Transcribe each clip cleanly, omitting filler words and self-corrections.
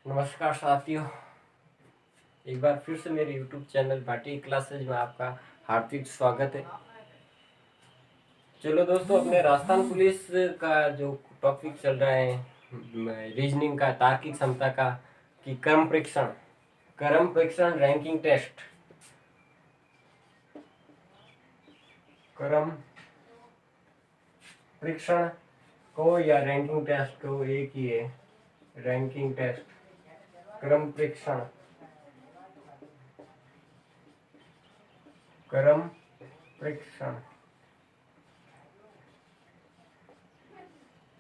नमस्कार साथियों, एक बार फिर से मेरे YouTube चैनल भाटी क्लासेज में आपका हार्दिक स्वागत है। चलो दोस्तों, अपने राजस्थान पुलिस का जो टॉपिक चल रहा है रीजनिंग का, तार्किक क्षमता का, कि क्रम परीक्षण रैंकिंग टेस्ट, क्रम परीक्षण को या रैंकिंग टेस्ट को एक ही है। रैंकिंग टेस्ट, क्रम परीक्षण, क्रम परीक्षण।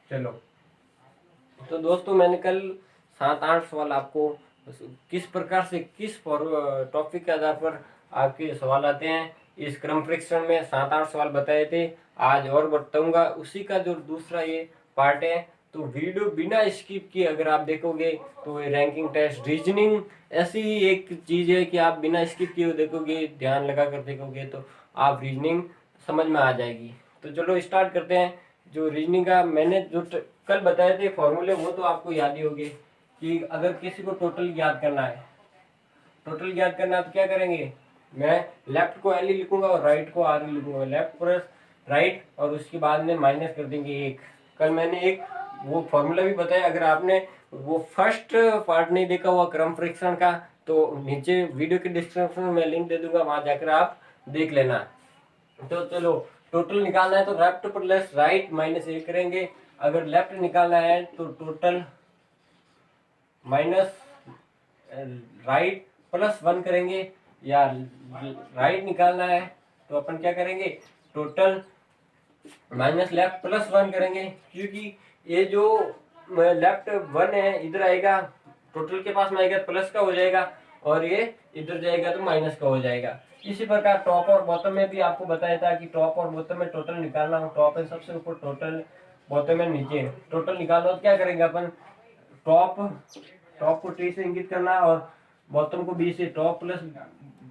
चलो, तो दोस्तों मैंने कल 7-8 सवाल आपको किस प्रकार से किस टॉपिक के आधार पर आपके सवाल आते हैं इस क्रम परीक्षण में 7-8 सवाल बताए थे। आज और बताऊंगा उसी का जो दूसरा ये पार्ट है। तो वीडियो बिना स्किप किए अगर आप देखोगे तो ये रैंकिंग टेस्ट रीजनिंग ऐसी एक चीज है कि आप बिना स्किप किए देखोगे, ध्यान लगा कर देखोगे तो आप रीजनिंग समझ में आ जाएगी। तो चलो स्टार्ट करते हैं। जो रीजनिंग का मैंने जो कल बताए थे फॉर्मूले वो तो आपको याद ही होंगे कि अगर किसी को टोटल याद करना है, तो क्या करेंगे, मैं लेफ्ट को एल लिखूंगा और राइट को आर लिखूंगा। लेफ्ट प्लस राइट और उसके बाद में माइनस कर देंगे 1। कल मैंने एक वो फॉर्मूला भी बताया। अगर आपने वो फर्स्ट पार्ट नहीं देखा हुआ क्रम परीक्षण का तो नीचे वीडियो के डिस्क्रिप्शन में लिंक दे दूंगा, वहां जाकर आप देख लेना। तो चलो, टोटल निकालना है तो लेफ्ट प्लस राइट माइनस 1 करेंगे। अगर लेफ्ट निकालना है तो टोटल माइनस राइट प्लस 1 करेंगे, या राइट निकालना है तो अपन क्या करेंगे, टोटल माइनस लेफ्ट प्लस 1 करेंगे। क्योंकि ये जो लेफ्ट 1 है इधर आएगा, टोटल के पास में आएगा प्लस का हो जाएगा, और ये इधर जाएगा तो माइनस का हो जाएगा। इसी प्रकार टॉप और बॉटम में भी आपको बताया था कि टॉप और बॉटम में टोटल निकालना हो। टॉप है सबसे ऊपर, टोटल बॉटम में नीचे टोटल निकालना हो तो क्या करेंगे अपन, टॉप को टी से इंगित करना और बॉटम को बी से, टॉप प्लस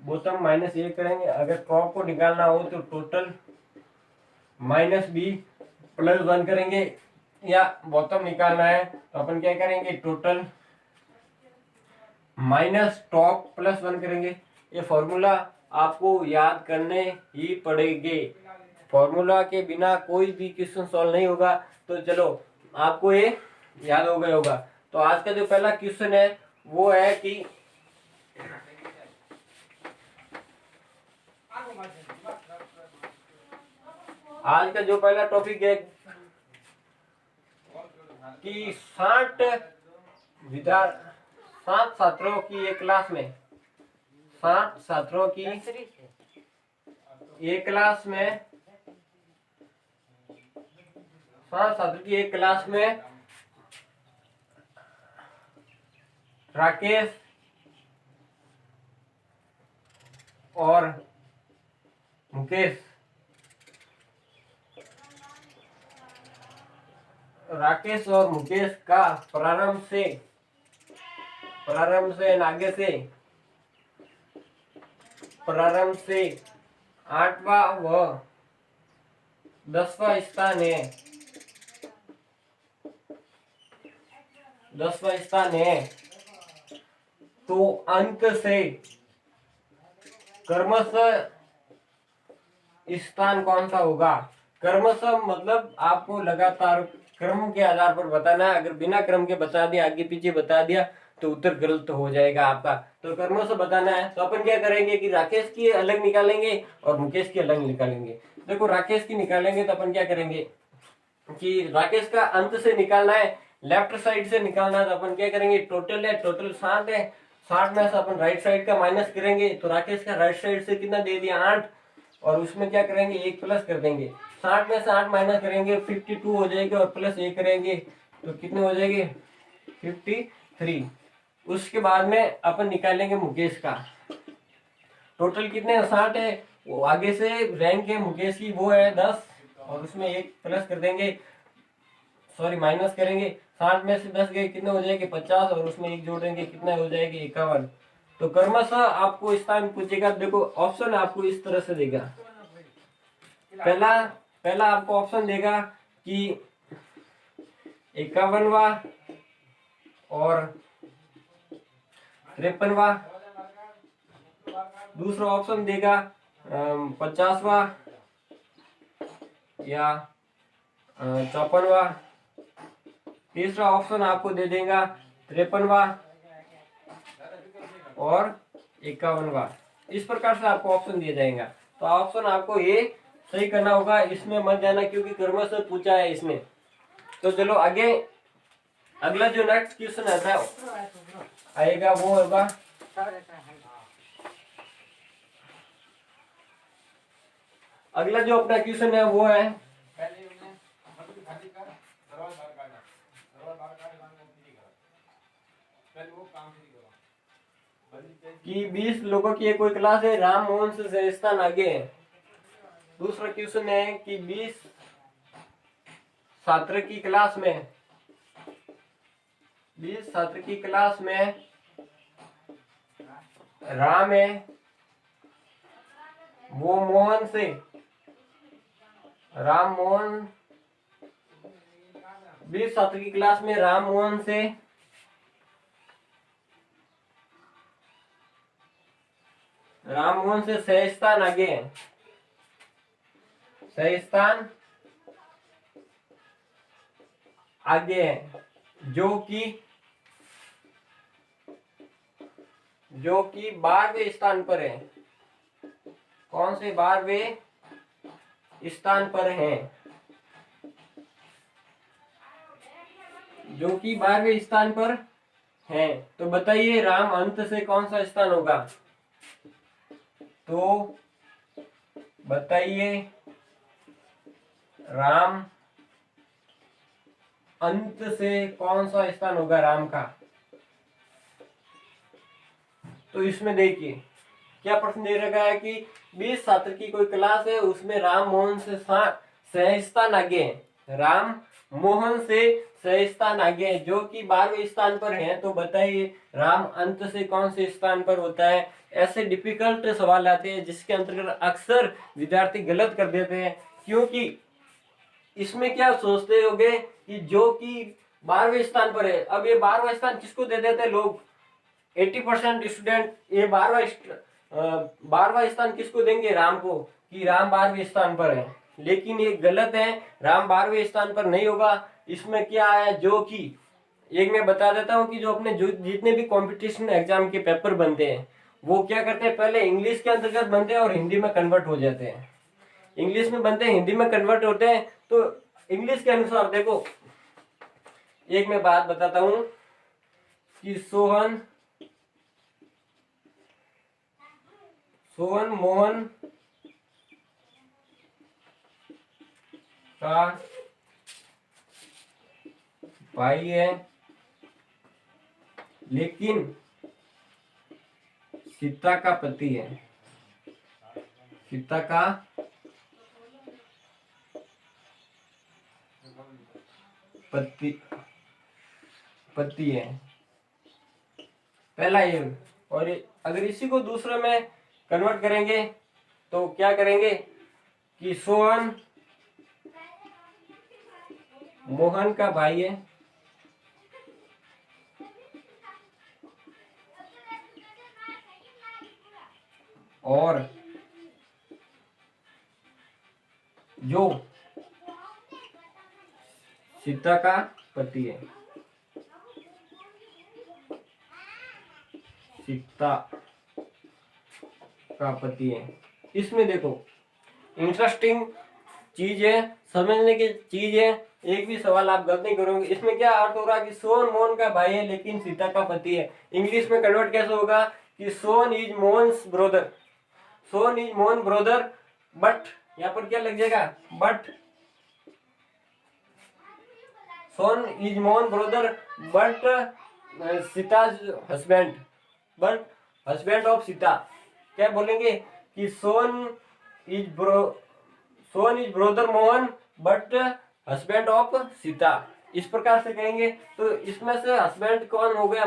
बॉटम माइनस 1 करेंगे। अगर टॉप को निकालना हो तो टोटल माइनस बी प्लस 1 करेंगे, या बॉटम निकालना है तो अपन क्या करेंगे, टोटल माइनस टॉप प्लस 1 करेंगे। ये फॉर्मूला आपको याद करने ही पड़ेंगे। फॉर्मूला के बिना कोई भी क्वेश्चन सॉल्व नहीं होगा। तो चलो, आपको ये याद हो गया होगा। तो आज का जो पहला क्वेश्चन है वो है कि आज का जो पहला टॉपिक है कि 60 छात्रों की एक क्लास में, 60 छात्रों की एक क्लास में, 60 छात्रों की एक क्लास में राकेश और मुकेश, राकेश और मुकेश का प्रारंभ से आगे से, प्रारंभ से 8वां व 10वां स्थान है, 10वां स्थान है। तो अंक से क्रमशः स्थान कौन सा होगा। क्रमशः मतलब आपको लगातार क्रम के आधार पर बताना है। अगर बिना क्रम के बता दिया, आगे पीछे बता दिया तो उत्तर गलत हो जाएगा आपका। तो क्रमशः बताना है। तो अपन क्या करेंगे कि राकेश की अलग निकालेंगे और मुकेश की अलग निकालेंगे। देखो, राकेश की निकालेंगे तो अपन क्या करेंगे कि राकेश का अंत से निकालना है, लेफ्ट साइड से निकालना है। तो अपन क्या करेंगे, टोटल है, टोटल 60 है, 60 में से अपन राइट साइड का माइनस करेंगे। तो राकेश का राइट साइड से कितना दे दिया, 8, और उसमें क्या करेंगे, 1 प्लस कर देंगे। 60 में से 8 माइनस करेंगे, 52 हो जाएगी, और प्लस 1 करेंगे तो कितने हो जाएंगे, 53। उसके बाद में अपन निकालेंगे मुकेश का। टोटल कितने 60 है, वो आगे से रैंक है मुकेश की वो है 10, और उसमें 1 प्लस कर देंगे, सॉरी माइनस करेंगे। 60 में से 10 गए, कितने हो जाएंगे 50, और उसमें 1 जोड़ेंगे, कितने हो जाएंगे 51। तो क्रमशः आपको स्थान पूछेगा। देखो, ऑप्शन आपको इस तरह से देगा। पहला आपको ऑप्शन देगा कि 51वां और 53वां, दूसरा ऑप्शन देगा 50वां या 54वां, तीसरा ऑप्शन आपको दे देगा 53वां और 51वां। इस प्रकार से आपको ऑप्शन दिया जाएगा। तो ऑप्शन आपको ये सही करना होगा, इसमें मत जाना क्योंकि क्रम से पूछा है इसने। तो चलो आगे, अगला जो नेक्स्ट क्वेश्चन आता है आएगा वो होगा अगला जो अपना क्वेश्चन है वो है कि 20 लोगों की कोई क्लास है, राम मोहन से स्थान आगे है। दूसरा क्वेश्चन है कि 20 छात्र की क्लास में 20 छात्र की क्लास में राम है, वो मोहन से राम मोहन 20 छात्र की क्लास में राम मोहन से सह स्थान आगे है, सह स्थान आगे है, जो कि 12वें स्थान पर है। कौन से 12वें स्थान पर है? जो कि 12वें स्थान पर है। तो बताइए राम अंत से कौन सा स्थान होगा? तो बताइए राम अंत से कौन सा स्थान होगा राम का? तो इसमें देखिए क्या प्रश्न दे रखा है कि 20 छात्र की कोई क्लास है, उसमें राम मोहन से सह स्थान आगे है, राम मोहन से सह स्थान आगे है, जो कि 12वें स्थान पर है। तो बताइए राम अंत से कौन से स्थान पर होता है? ऐसे डिफिकल्ट सवाल आते हैं जिसके अंतर्गत अक्सर विद्यार्थी गलत कर देते हैं, क्योंकि इसमें क्या सोचते होंगे कि जो कि 12वें स्थान पर है। अब ये 12वां स्थान किसको दे देते हैं लोग? 80% स्टूडेंट ये 12वां स्थान किसको देंगे? राम को, कि राम 12वें स्थान पर है। लेकिन ये गलत है, राम 12वें स्थान पर नहीं होगा। इसमें क्या है, जो कि एक मैं बता देता हूँ कि जो अपने जितने भी कंपटीशन एग्जाम के पेपर बनते हैं वो क्या करते हैं, पहले इंग्लिश के अंतर्गत बनते हैं और हिंदी में कन्वर्ट हो जाते हैं। इंग्लिश में बनते हैं, हिंदी में कन्वर्ट होते हैं। तो इंग्लिश के अनुसार देखो, एक मैं बात बताता हूं कि सोहन मोहन का भाई है, लेकिन सीता का पति है। सीता का पति है, पहला ये। और अगर इसी को दूसरे में कन्वर्ट करेंगे तो क्या करेंगे कि सोहन मोहन का भाई है, और जो सीता का पति है, सीता का पति है। इसमें देखो इंटरेस्टिंग चीज है, समझने की चीज है, एक भी सवाल आप गलत नहीं करोगे। इसमें क्या अर्थ हो रहा है कि सोहन मोहन का भाई है लेकिन सीता का पति है। इंग्लिश में कन्वर्ट कैसे होगा कि Sohan is Mohan's brother, Sohan is Mohan brother, but यहाँ पर क्या लग जाएगा, but Sohan is Mohan brother but Sita's husband, but husband of Sita. क्या बोलेंगे कि Sohan is brother Mohan but husband of Sita, इस प्रकार से कहेंगे। तो इसमें से हस्बैंड कौन हो गया,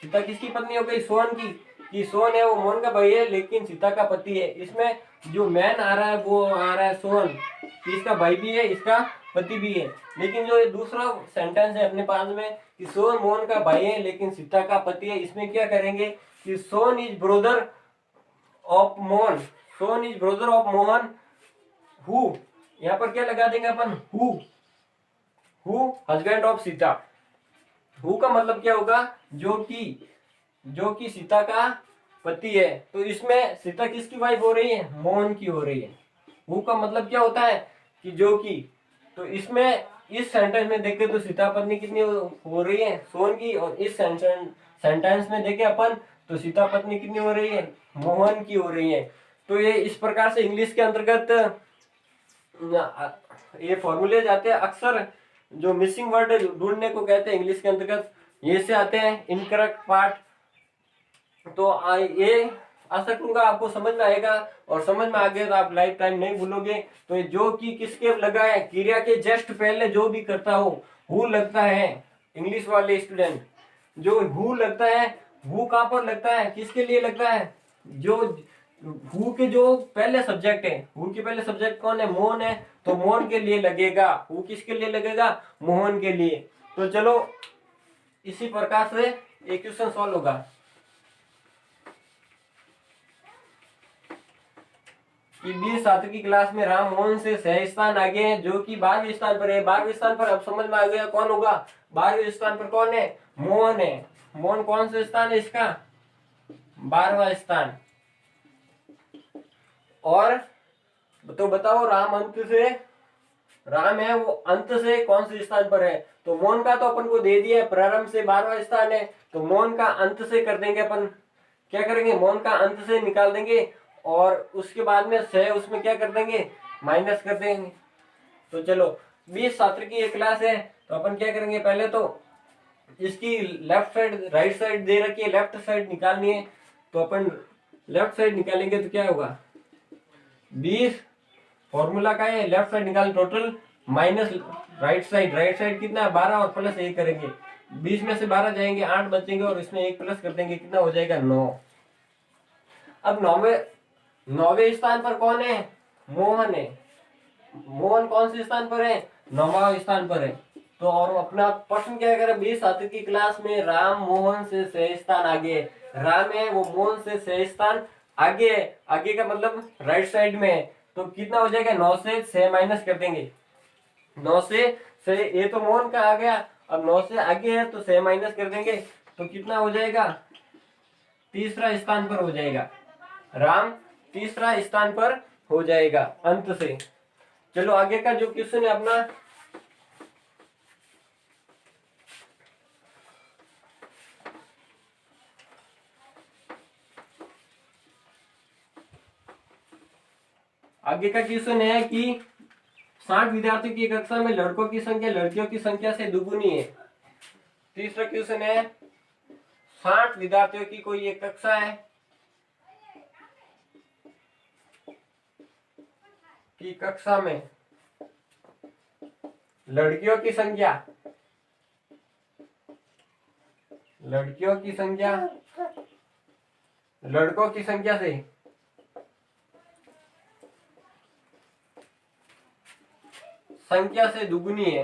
सीता किसकी पत्नी हो गई, सोहन की, कि सोहन है वो मोहन का भाई है लेकिन सीता का पति है। इसमें जो मैन आ रहा है वो आ रहा है सोहन, इसका भाई भी है, इसका पति भी है। लेकिन जो ये दूसरा सेंटेंस है अपने पास में कि सोन मोहन का भाई है लेकिन सीता का पति है, इसमें क्या करेंगे कि Sohan is brother of Mohan, Sohan is brother of Mohan who, यहाँ पर क्या लगा देंगे अपन, who husband of Sita. Who का मतलब क्या होगा, जो कि सीता का पति है। तो इसमें सीता किसकी वाइफ हो रही है, मोहन की हो रही है। हु का मतलब क्या होता है कि जो कि, तो इसमें इस सेंटेंस में देखें तो सीता पत्नी कितनी हो रही है, सोन की, और इस सेंटेंस में देखें अपन तो सीता पत्नी कितनी हो रही है, मोहन की हो रही है। तो ये इस प्रकार से इंग्लिश के अंतर्गत ये फॉर्मूले जाते हैं। अक्सर जो मिसिंग वर्ड ढूंढने को कहते हैं इंग्लिश के अंतर्गत, ये से आते हैं इनकरेक्ट पार्ट। तो ये आशा करूंगा आपको समझ में आएगा, और समझ में आ गया तो आप लाइफ टाइम नहीं भूलोगे। तो जो कि किसके लगा है, क्रिया के जस्ट पहले जो भी करता हो हु लगता है। इंग्लिश वाले स्टूडेंट, जो हु लगता है, हु कहां पर लगता है, किसके लिए लगता है, जो हु के जो पहले सब्जेक्ट है, हु के पहले सब्जेक्ट कौन है, मोहन है, तो मोहन के लिए लगेगा। हु किसके लिए लगेगा, मोहन के लिए। तो चलो इसी प्रकार से एक क्वेश्चन सॉल्व होगा कि 20 छात्र की क्लास में राम मोहन से 6 स्थान आगे हैं, जो कि 12वें स्थान पर है। 12वें स्थान पर अब समझ में आ गया कौन होगा, 12वें स्थान पर कौन है, मोहन है। मोहन कौन सा स्थान है इसका, 12वां स्थान। और तो बताओ राम अंत से, राम है वो अंत से कौन से स्थान पर है, तो मोहन का तो अपन को दे दिया है, प्रारंभ से 12वां स्थान है, तो मोहन का अंत से कर देंगे अपन, क्या करेंगे, मोहन का अंत से निकाल देंगे, और उसके बाद में से उसमें क्या कर देंगे, माइनस कर देंगे। तो चलो 20 छात्र की एक क्लास है, तो अपन क्या करेंगे, पहले तो इसकी लेफ्ट साइड राइट साइड दे रखी है, लेफ्ट साइड निकालनी है, तो अपन लेफ्ट साइड निकालेंगे तो क्या होगा, 20 फॉर्मूला का है, लेफ्ट साइड निकाल टोटल माइनस राइट साइड कितना है 12, और प्लस 1 करेंगे, 20 में से 12 जाएंगे 8 बचेंगे, और इसमें 1 प्लस कर देंगे, कितना हो जाएगा 9। अब 9वें स्थान पर कौन है, मोहन है। मोहन कौन से स्थान पर है, 9वां स्थान पर है। तो और अपना प्रश्न क्या करें, 20 छात्र की क्लास में राम मोहन से 6 स्थान आगे है। राम है वो मोहन से 6 स्थान आगे है, आगे का मतलब राइट साइड में है। तो कितना हो जाएगा, 9 से 6 माइनस कर देंगे, 9 से 6, ये तो मोहन का आ गया, अब 9 से आगे है तो 6 माइनस कर देंगे, तो कितना हो जाएगा, तीसरा स्थान पर हो जाएगा, राम तीसरा स्थान पर हो जाएगा अंत से। चलो आगे का जो क्वेश्चन है अपना, आगे का क्वेश्चन है कि 60 विद्यार्थियों की कक्षा में लड़कों की संख्या लड़कियों की संख्या से दुगुनी है। तीसरा क्वेश्चन है 60 विद्यार्थियों की कोई एक कक्षा है कि कक्षा में लड़कियों की संख्या लड़कों की संख्या से दुगुनी है।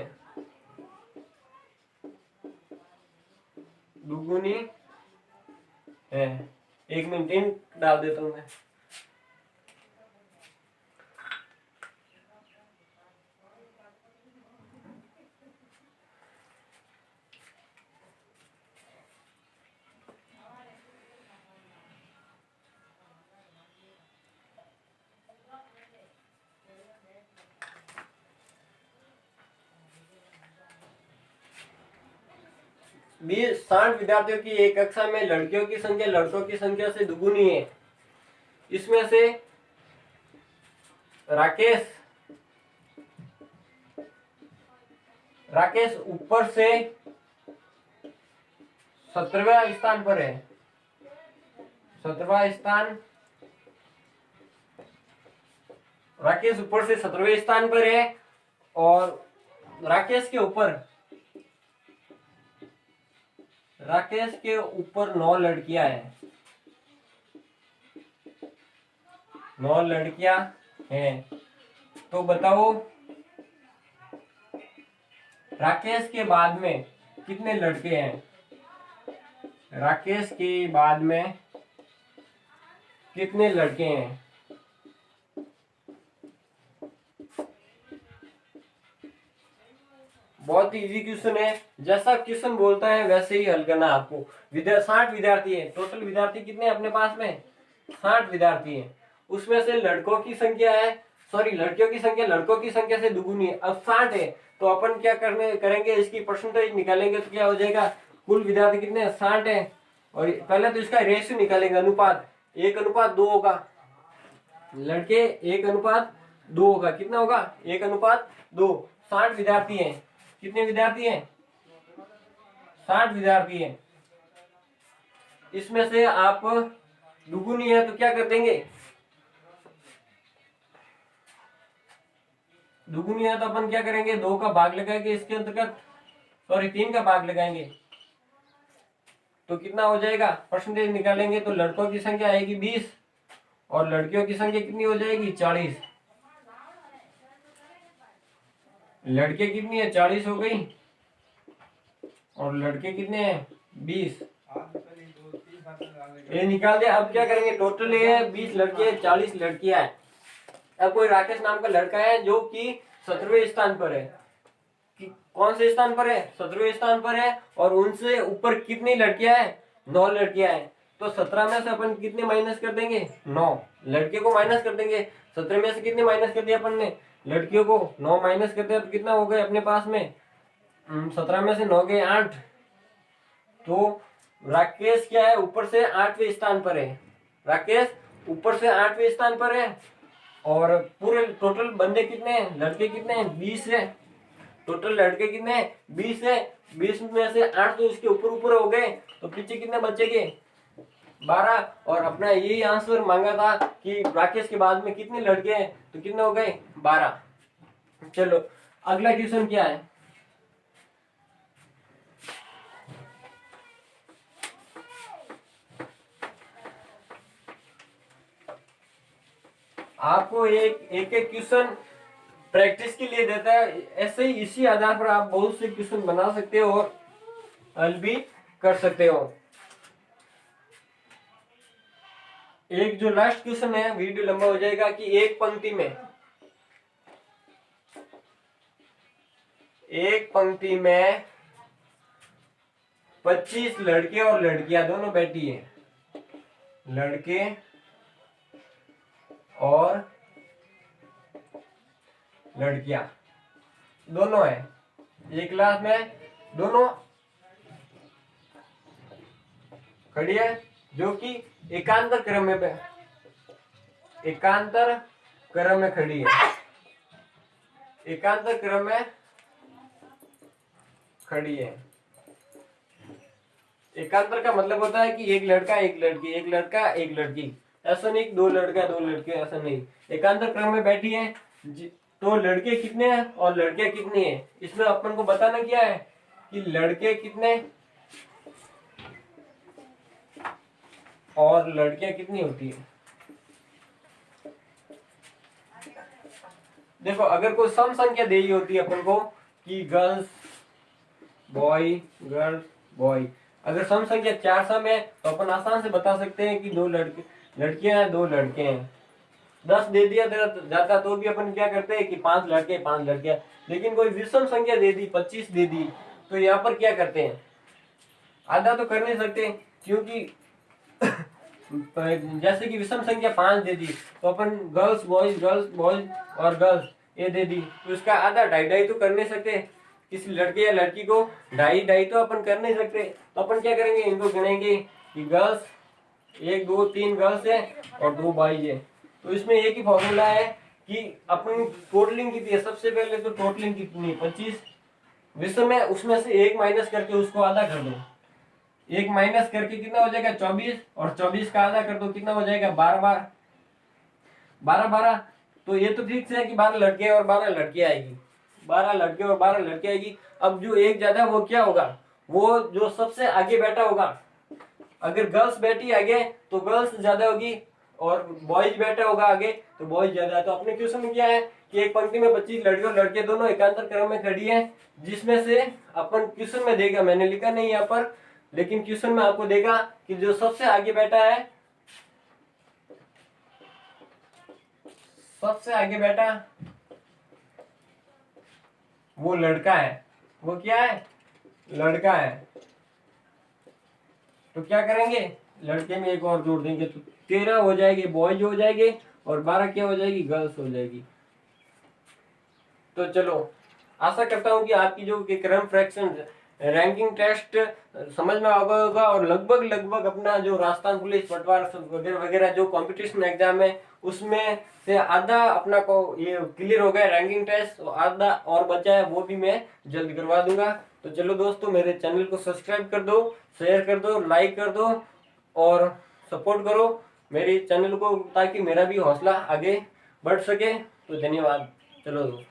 एक मिनट इन डाल देता हूं मैं। बीस 60 विद्यार्थियों की एक कक्षा में लड़कियों की संख्या लड़कों की संख्या से दुगुनी है। इसमें से राकेश ऊपर से 17वें स्थान पर है। 17वां स्थान, राकेश ऊपर से 17वें स्थान पर है, और राकेश के ऊपर 9 लड़कियां हैं। 9 लड़कियां हैं। तो बताओ राकेश के बाद में कितने लड़के हैं? राकेश के बाद में कितने लड़के हैं? बहुत इजी क्वेश्चन है, जैसा क्वेश्चन बोलता है वैसे ही हल करना आपको। 60 विद्यार्थी है, टोटल विद्यार्थी कितने हैं अपने पास में? 60 विद्यार्थी हैं। उसमें से लड़कों की संख्या है, सॉरी लड़कियों की संख्या लड़कों की संख्या से दुगुनी है। अब 60 है तो अपन क्या करेंगे, इसकी परसेंटेज निकालेंगे तो क्या हो जाएगा, कुल विद्यार्थी कितने हैं? 60 है। और पहले तो इसका रेशियो निकालेंगे, अनुपात 1:2 होगा, लड़के 1:2 होगा। कितना होगा? 1:2। 60 विद्यार्थी हैं। कितने विद्यार्थी हैं? 60 विद्यार्थी हैं। इसमें से आप दुगुनी है तो क्या कर देंगे, दुगुनी है तो अपन क्या करेंगे, 2 का भाग लगाएंगे इसके अंतर्गत, सॉरी 3 का भाग लगाएंगे तो कितना हो जाएगा, परसेंटेज निकालेंगे तो लड़कों की संख्या आएगी 20 और लड़कियों की संख्या कितनी हो जाएगी, 40। लड़के कितनी है, 40 हो गई और लड़के कितने हैं, 20। ये निकाल दिया। अब क्या करेंगे, टोटल ये 20 लड़के 40 लड़कियां हैं। अब कोई राकेश नाम का लड़का है जो कि 17वें स्थान पर है, कि कौन से स्थान पर है, 17वें स्थान पर है, और उनसे ऊपर कितनी लड़कियां हैं, 9 लड़कियां हैं। तो 17 में से अपन कितने माइनस कर देंगे, 9 लड़के को माइनस कर देंगे। 17 में से कितने माइनस कर दिया अपन ने, लड़कियों को 9 माइनस कर दिया तो कितना हो गए अपने पास में, 17 में से 9 गए 8। तो राकेश क्या है, ऊपर से 8वें स्थान पर है, राकेश ऊपर से 8वें स्थान पर है। और पूरे टोटल बंदे कितने हैं, लड़के कितने हैं, 20 है। टोटल लड़के कितने हैं, 20 है। 20 में से 8 तो इसके ऊपर ऊपर हो गए तो पीछे कितने बचेंगे, 12। और अपना यही आंसर मांगा था कि राकेश के बाद में कितने लड़के हैं, तो कितने हो गए, 12। चलो अगला क्वेश्चन क्या है, आपको एक क्वेश्चन प्रैक्टिस के लिए देता है, ऐसे ही इसी आधार पर आप बहुत से क्वेश्चन बना सकते हो और हल भी कर सकते हो। एक जो लास्ट क्वेश्चन है, वीडियो लंबा हो जाएगा, कि एक पंक्ति में 25 लड़के और लड़कियां दोनों बैठी है, लड़के और लड़कियां दोनों है, एक क्लास में दोनों खड़ी है, जो कि एकांतर क्रम में खड़ी है, एकांतर क्रम में खड़ी है। एकांतर का मतलब होता है कि एक लड़का एक लड़की, एक लड़का एक लड़की, ऐसा नहीं 2 लड़का 2 लड़के, ऐसा नहीं। एकांतर क्रम में बैठी है तो लड़के कितने हैं और लड़कियां कितनी है, इसमें अपन को बताना क्या है कि लड़के कितने और लड़कियां कितनी होती है। देखो अगर कोई सम संख्या दी होती है अपन को कि गर्ल्स बॉय गर्ल्स बॉय, अगर सम संख्या 4 सम है तो अपन आसान से बता सकते हैं कि 2 लड़कियां हैं 2 लड़के हैं। 10 दे दिया जाता तो भी अपन क्या करते हैं कि 5 लड़के 5 लड़कियां। लेकिन कोई विषम संख्या दे दी, 25 दे दी, तो यहाँ पर क्या करते हैं, आधा तो कर नहीं सकते, क्योंकि जैसे कि विषम संख्या 5 दे दी तो अपन गर्ल्स बॉयज और गर्ल्स ये दे दी, तो इसका आधा 2.5 तो कर नहीं सकते। किसी लड़के या लड़की को 2.5 तो अपन कर नहीं सकते, तो अपन क्या करेंगे, इनको गिनेंगे कि गर्ल्स 1 2 3 गर्ल्स है और 2 बॉयज है। तो इसमें एक ही फॉर्मूला है कि अपनी टोटलिंग कितनी है, सबसे पहले तो टोटलिंग कितनी 25 विषम है, उसमें से 1 माइनस करके उसको आधा कर दो, 1 माइनस करके कितना हो जाएगा 24, और 24 का आधा कर दो कितना हो जाएगा 12। तो ये तो फिक्स है कि 12 लड़के और 12 लड़कियां आएगी, 12 लड़के और 12 लड़कियां आएगी। अब जो एक ज्यादा वो क्या होगा, वो जो सबसे आगे बैठा होगा, अगर गर्ल्स बैठी आगे तो गर्ल्स ज्यादा होगी और बॉयज बैठा होगा आगे तो बॉयज ज्यादा है। तो अपने क्वेश्चन में क्या है कि एक पंक्ति में 25 लड़के और लड़के दोनों एकांतर क्रम में खड़ी है, जिसमें से अपन क्वेश्चन में देगा, मैंने लिखा नहीं यहाँ पर, लेकिन क्वेश्चन में आपको देगा कि जो सबसे आगे बैठा है, सबसे आगे बैठा वो लड़का है। वो क्या है? लड़का है। तो क्या करेंगे, लड़के में एक और जोड़ देंगे तो 13 हो जाएगी, बॉयज हो जाएंगे, और 12 क्या हो जाएगी, गर्ल्स हो जाएगी। तो चलो, आशा करता हूं कि आपकी जो कि क्रम फ्रैक्शन रैंकिंग टेस्ट समझ में आ गया होगा, और लगभग अपना जो राजस्थान पुलिस पटवार वगैरह वगैरह जो कंपटीशन एग्जाम है उसमें से आधा अपना को ये क्लियर हो गया रैंकिंग टेस्ट, आधा और बचा है वो भी मैं जल्द करवा दूंगा। तो चलो दोस्तों, मेरे चैनल को सब्सक्राइब कर दो, शेयर कर दो, लाइक कर दो और सपोर्ट करो मेरे चैनल को, ताकि मेरा भी हौसला आगे बढ़ सके। तो धन्यवाद। चलो।